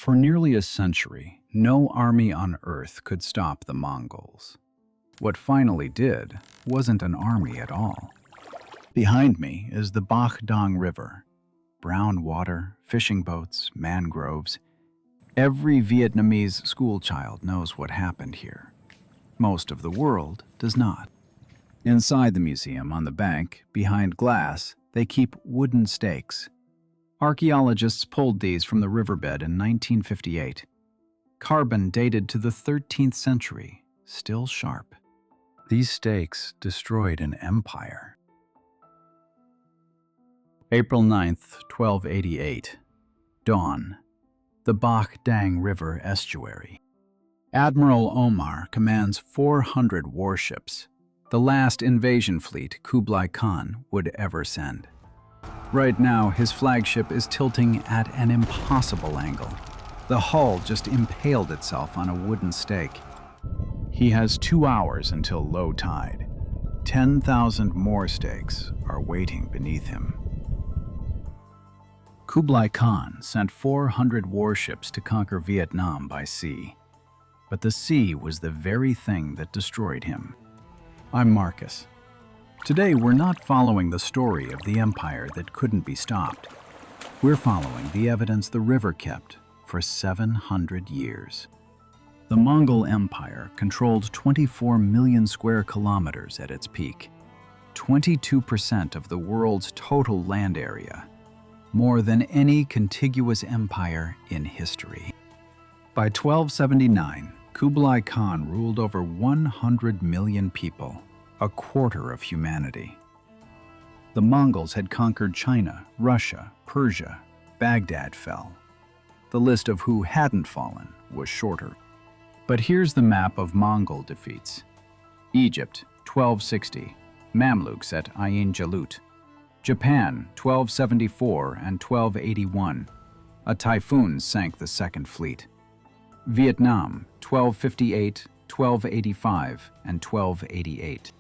For nearly a century, no army on Earth could stop the Mongols. What finally did wasn't an army at all. Behind me is the Bach Dang River. Brown water, fishing boats, mangroves. Every Vietnamese schoolchild knows what happened here. Most of the world does not. Inside the museum on the bank, behind glass, they keep wooden stakes. Archaeologists pulled these from the riverbed in 1958. Carbon dated to the 13th century, still sharp. These stakes destroyed an empire. April 9th, 1288. Dawn. The Bach Dang River estuary. Admiral Omar commands 400 warships, the last invasion fleet Kublai Khan would ever send. Right now, his flagship is tilting at an impossible angle. The hull just impaled itself on a wooden stake. He has 2 hours until low tide. 10,000 more stakes are waiting beneath him. Kublai Khan sent 400 warships to conquer Vietnam by sea. But the sea was the very thing that destroyed him. I'm Marcus. Today, we're not following the story of the empire that couldn't be stopped. We're following the evidence the river kept for 700 years. The Mongol Empire controlled 24 million square kilometers at its peak, 22% of the world's total land area, more than any contiguous empire in history. By 1279, Kublai Khan ruled over 100 million people, a quarter of humanity. The Mongols had conquered China, Russia, Persia. Baghdad fell. The list of who hadn't fallen was shorter. But here's the map of Mongol defeats. Egypt, 1260, Mamluks at Ain Jalut. Japan, 1274 and 1281. A typhoon sank the Second Fleet. Vietnam, 1258, 1285, and 1288.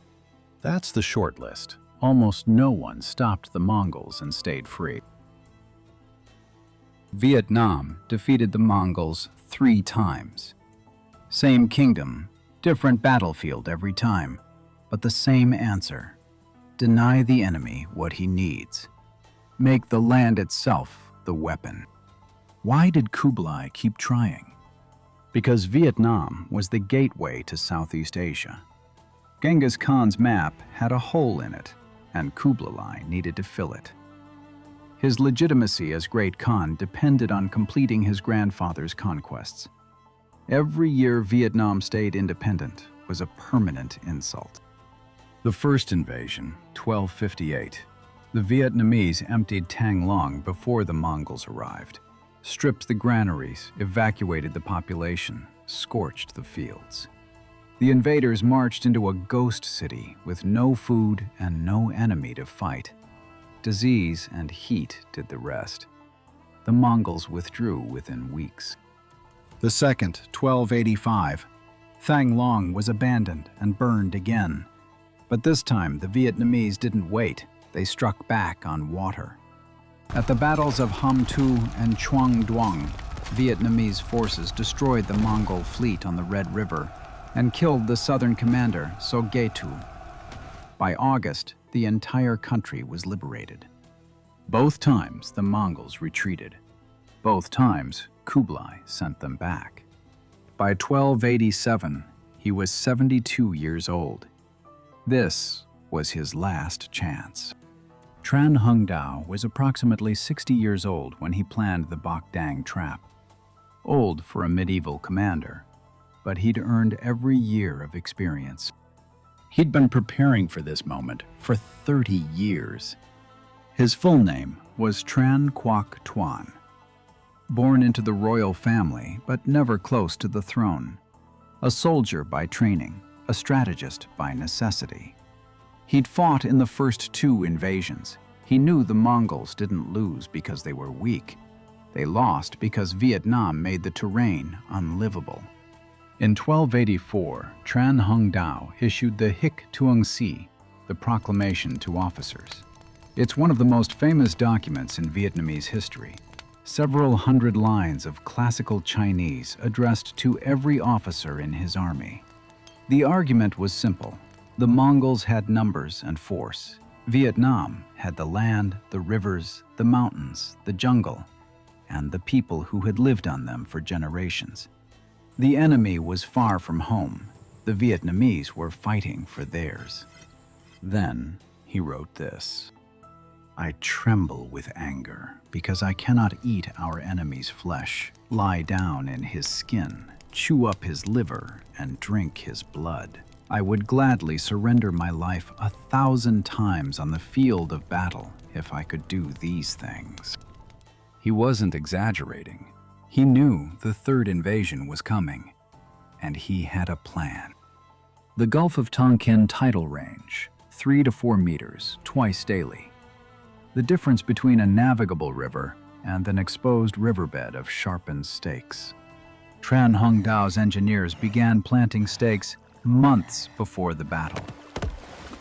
That's the short list. Almost no one stopped the Mongols and stayed free. Vietnam defeated the Mongols 3 times. Same kingdom, different battlefield every time, but the same answer. Deny the enemy what he needs. Make the land itself the weapon. Why did Kublai keep trying? Because Vietnam was the gateway to Southeast Asia. Genghis Khan's map had a hole in it, and Kublai needed to fill it. His legitimacy as Great Khan depended on completing his grandfather's conquests. Every year Vietnam stayed independent was a permanent insult. The first invasion, 1258. The Vietnamese emptied Thanh Long before the Mongols arrived, stripped the granaries, evacuated the population, scorched the fields. The invaders marched into a ghost city with no food and no enemy to fight. Disease and heat did the rest. The Mongols withdrew within weeks. The second, 1285. Thanh Long was abandoned and burned again. But this time, the Vietnamese didn't wait. They struck back on water. At the battles of Ham Tu and Truong Duong, Vietnamese forces destroyed the Mongol fleet on the Red River and killed the southern commander, So Ge Tu. By August, the entire country was liberated. Both times, the Mongols retreated. Both times, Kublai sent them back. By 1287, he was 72 years old. This was his last chance. Tran Hung Dao was approximately 60 years old when he planned the Bach Dang trap. Old for a medieval commander, but he'd earned every year of experience. He'd been preparing for this moment for 30 years. His full name was Tran Quoc Tuan. Born into the royal family, but never close to the throne. A soldier by training, a strategist by necessity. He'd fought in the first 2 invasions. He knew the Mongols didn't lose because they were weak. They lost because Vietnam made the terrain unlivable. In 1284, Tran Hung Dao issued the Hic Tuong Si, the proclamation to officers. It's one of the most famous documents in Vietnamese history, several hundred lines of classical Chinese addressed to every officer in his army. The argument was simple. The Mongols had numbers and force. Vietnam had the land, the rivers, the mountains, the jungle, and the people who had lived on them for generations. The enemy was far from home. The Vietnamese were fighting for theirs. Then he wrote this: I tremble with anger because I cannot eat our enemy's flesh, lie down in his skin, chew up his liver, and drink his blood. I would gladly surrender my life 1,000 times on the field of battle if I could do these things. He wasn't exaggerating. He knew the third invasion was coming, and he had a plan. The Gulf of Tonkin tidal range, 3 to 4 meters, twice daily. The difference between a navigable river and an exposed riverbed of sharpened stakes. Tran Hung Dao's engineers began planting stakes months before the battle.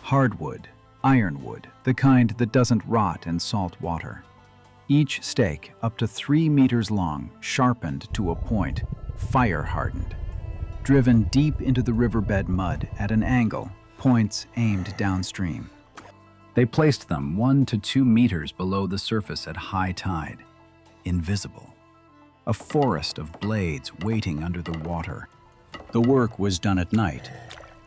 Hardwood, ironwood, the kind that doesn't rot in salt water. Each stake, up to 3 meters long, sharpened to a point, fire-hardened. Driven deep into the riverbed mud at an angle, points aimed downstream. They placed them 1 to 2 meters below the surface at high tide. Invisible. A forest of blades waiting under the water. The work was done at night.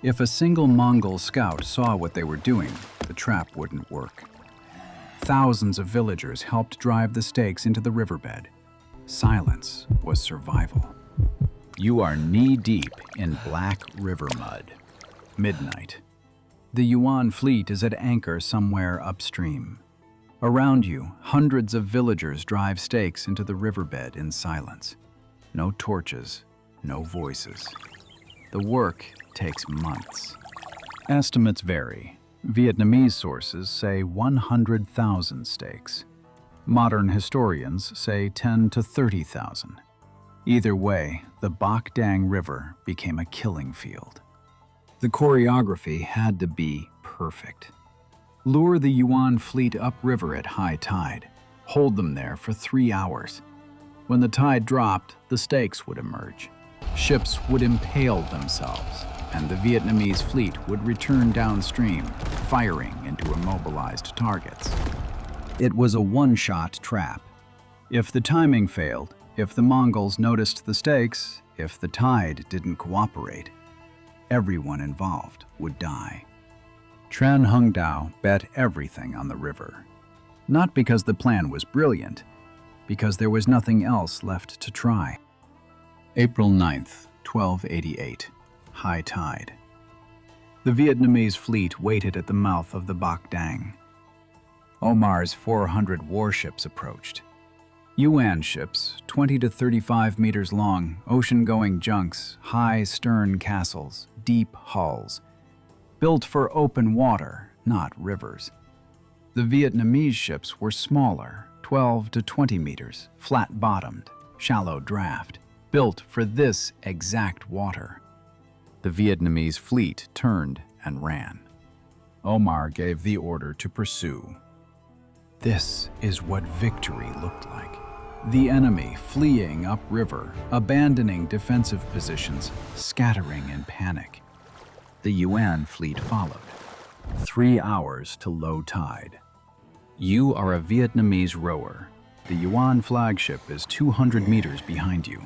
If a single Mongol scout saw what they were doing, the trap wouldn't work. Thousands of villagers helped drive the stakes into the riverbed. Silence was survival. You are knee-deep in black river mud. Midnight. The Yuan fleet is at anchor somewhere upstream. Around you, hundreds of villagers drive stakes into the riverbed in silence. No torches, no voices. The work takes months. Estimates vary. Vietnamese sources say 100,000 stakes. Modern historians say 10 to 30,000. Either way, the Bach Dang River became a killing field. The choreography had to be perfect. Lure the Yuan fleet upriver at high tide. Hold them there for 3 hours. When the tide dropped, the stakes would emerge. Ships would impale themselves, and the Vietnamese fleet would return downstream, firing into immobilized targets. It was a one-shot trap. If the timing failed, if the Mongols noticed the stakes, if the tide didn't cooperate, everyone involved would die. Tran Hung Dao bet everything on the river. Not because the plan was brilliant, because there was nothing else left to try. April 9th, 1288. High tide. The Vietnamese fleet waited at the mouth of the Bach Dang. Omar's 400 warships approached. Yuan ships, 20 to 35 meters long, ocean-going junks, high stern castles, deep hulls. Built for open water, not rivers. The Vietnamese ships were smaller, 12 to 20 meters, flat-bottomed, shallow draft, built for this exact water. The Vietnamese fleet turned and ran. Omar gave the order to pursue. This is what victory looked like. The enemy fleeing upriver, abandoning defensive positions, scattering in panic. The Yuan fleet followed. 3 hours to low tide. You are a Vietnamese rower. The Yuan flagship is 200 meters behind you.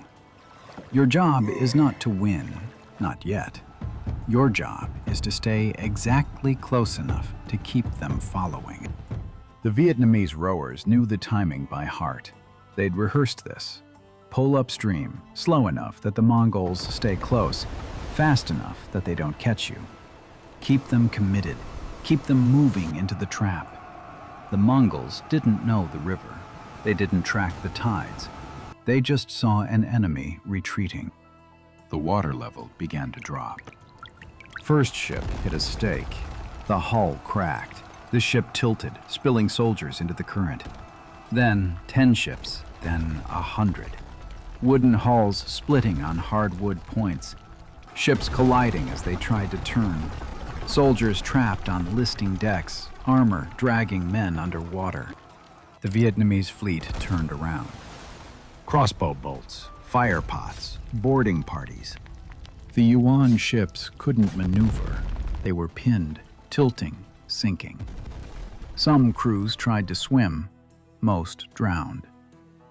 Your job is not to win, not yet. Your job is to stay exactly close enough to keep them following. The Vietnamese rowers knew the timing by heart. They'd rehearsed this. Pull upstream, slow enough that the Mongols stay close, fast enough that they don't catch you. Keep them committed. Keep them moving into the trap. The Mongols didn't know the river. They didn't track the tides. They just saw an enemy retreating. The water level began to drop. First ship hit a stake. The hull cracked. The ship tilted, spilling soldiers into the current. Then 10 ships, then 100. Wooden hulls splitting on hardwood points. Ships colliding as they tried to turn. Soldiers trapped on listing decks, armor dragging men underwater. The Vietnamese fleet turned around. crossbow bolts, fire pots, boarding parties. The Yuan ships couldn't maneuver. They were pinned, tilting, sinking. Some crews tried to swim, most drowned.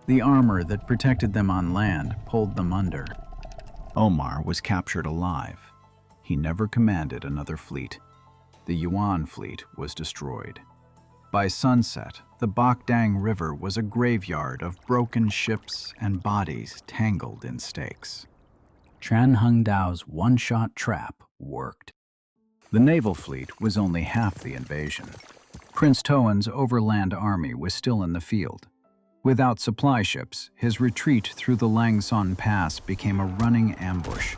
The armor that protected them on land pulled them under. Omar was captured alive. He never commanded another fleet. The Yuan fleet was destroyed. By sunset, the Bach Dang River was a graveyard of broken ships and bodies tangled in stakes. Tran Hung Dao's one-shot trap worked. The naval fleet was only half the invasion. Prince Toan's overland army was still in the field. Without supply ships, his retreat through the Lang Son Pass became a running ambush.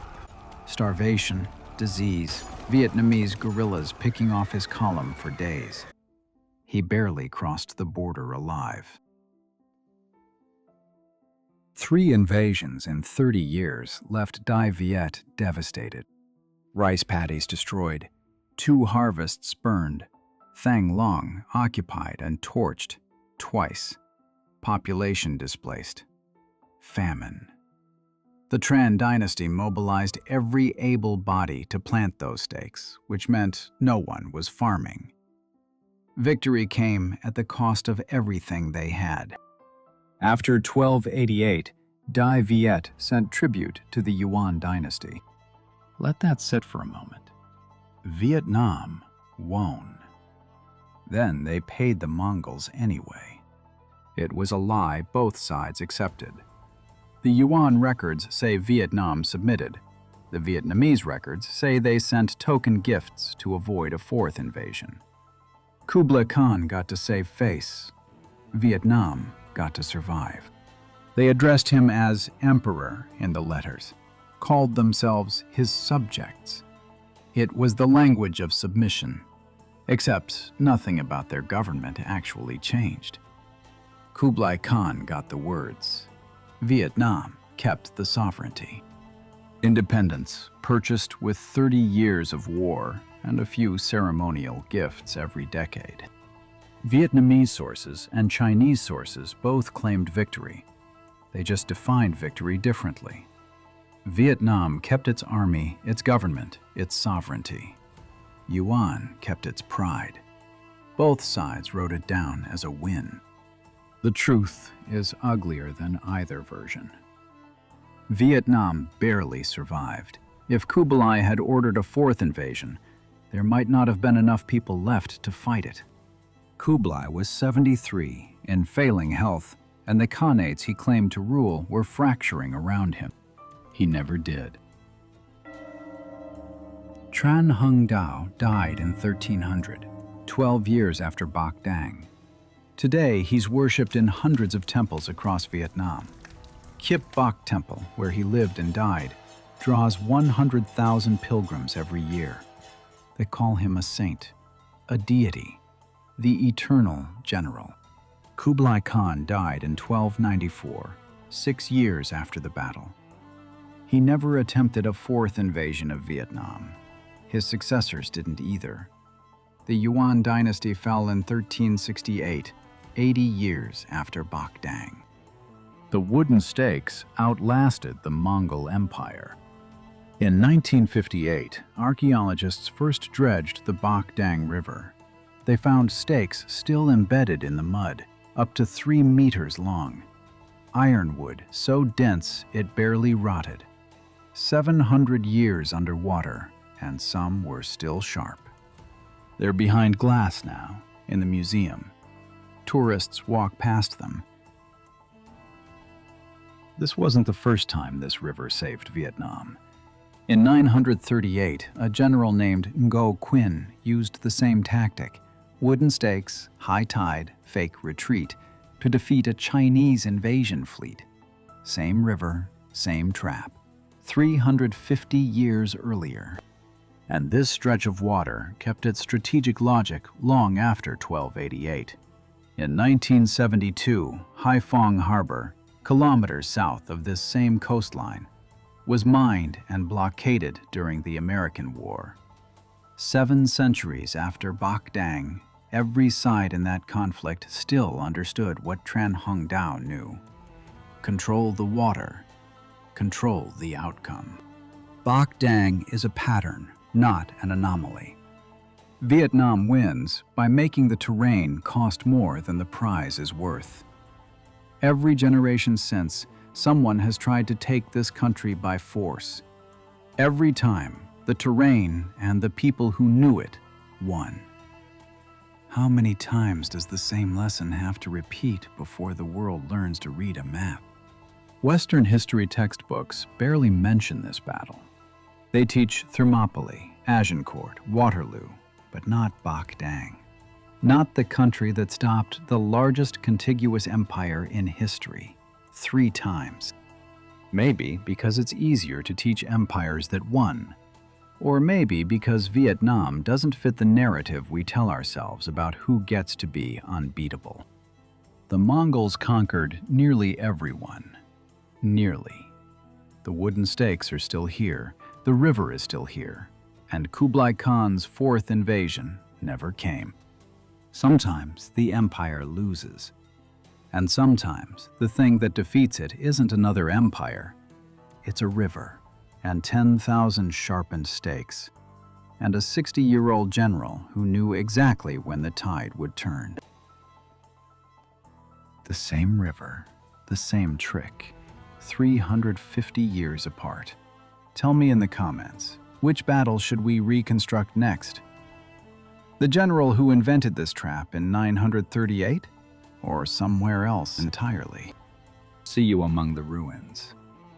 Starvation, disease, Vietnamese guerrillas picking off his column for days. He barely crossed the border alive. 3 invasions in 30 years left Dai Viet devastated. Rice paddies destroyed, 2 harvests burned, Thang Long occupied and torched twice, population displaced, famine. The Tran dynasty mobilized every able body to plant those stakes, which meant no one was farming. Victory came at the cost of everything they had. After 1288, Dai Viet sent tribute to the Yuan dynasty. Let that sit for a moment. Vietnam won. Then they paid the Mongols anyway. It was a lie both sides accepted. The Yuan records say Vietnam submitted. The Vietnamese records say they sent token gifts to avoid a 4th invasion. Kublai Khan got to save face. Vietnam got to survive. They addressed him as emperor in the letters, called themselves his subjects. It was the language of submission, except nothing about their government actually changed. Kublai Khan got the words. Vietnam kept the sovereignty. Independence, purchased with 30 years of war and a few ceremonial gifts every decade. Vietnamese sources and Chinese sources both claimed victory. They just defined victory differently. Vietnam kept its army, its government, its sovereignty. Yuan kept its pride. Both sides wrote it down as a win. The truth is uglier than either version. Vietnam barely survived. If Kublai had ordered a 4th invasion, there might not have been enough people left to fight it. Kublai was 73, in failing health, and the khanates he claimed to rule were fracturing around him. He never did. Tran Hung Dao died in 1300, 12 years after Bach Dang. Today, he's worshipped in hundreds of temples across Vietnam. Kip Bach Temple, where he lived and died, draws 100,000 pilgrims every year. They call him a saint, a deity, the eternal general. Kublai Khan died in 1294, 6 years after the battle. He never attempted a 4th invasion of Vietnam. His successors didn't either. The Yuan dynasty fell in 1368, 80 years after Bach Dang. The wooden stakes outlasted the Mongol Empire. In 1958, archaeologists first dredged the Bach Dang River. They found stakes still embedded in the mud, up to 3 meters long. Ironwood so dense it barely rotted. 700 years underwater, and some were still sharp. They're behind glass now, in the museum. Tourists walk past them. This wasn't the first time this river saved Vietnam. In 938, a general named Ngo Quyen used the same tactic, wooden stakes, high tide, fake retreat, to defeat a Chinese invasion fleet. Same river, same trap, 350 years earlier. And this stretch of water kept its strategic logic long after 1288. In 1972, Haiphong Harbor, kilometers south of this same coastline, was mined and blockaded during the American War. 7 centuries after Bach Dang, every side in that conflict still understood what Tran Hung Dao knew. control the water, control the outcome. Bach Dang is a pattern, not an anomaly. Vietnam wins by making the terrain cost more than the prize is worth. Every generation since, someone has tried to take this country by force. Every time, the terrain and the people who knew it won. How many times does the same lesson have to repeat before the world learns to read a map? Western history textbooks barely mention this battle. They teach Thermopylae, Agincourt, Waterloo, but not Bach Dang. Not the country that stopped the largest contiguous empire in history 3 times. Maybe because it's easier to teach empires that won. Or maybe because Vietnam doesn't fit the narrative we tell ourselves about who gets to be unbeatable. The Mongols conquered nearly everyone. Nearly. The wooden stakes are still here, the river is still here, and Kublai Khan's 4th invasion never came. Sometimes the empire loses. And sometimes the thing that defeats it isn't another empire. It's a river, and 10,000 sharpened stakes, and a 60-year-old general who knew exactly when the tide would turn. The same river, the same trick, 350 years apart. Tell me in the comments, which battle should we reconstruct next? The general who invented this trap in 938? Or somewhere else entirely? See you among the ruins.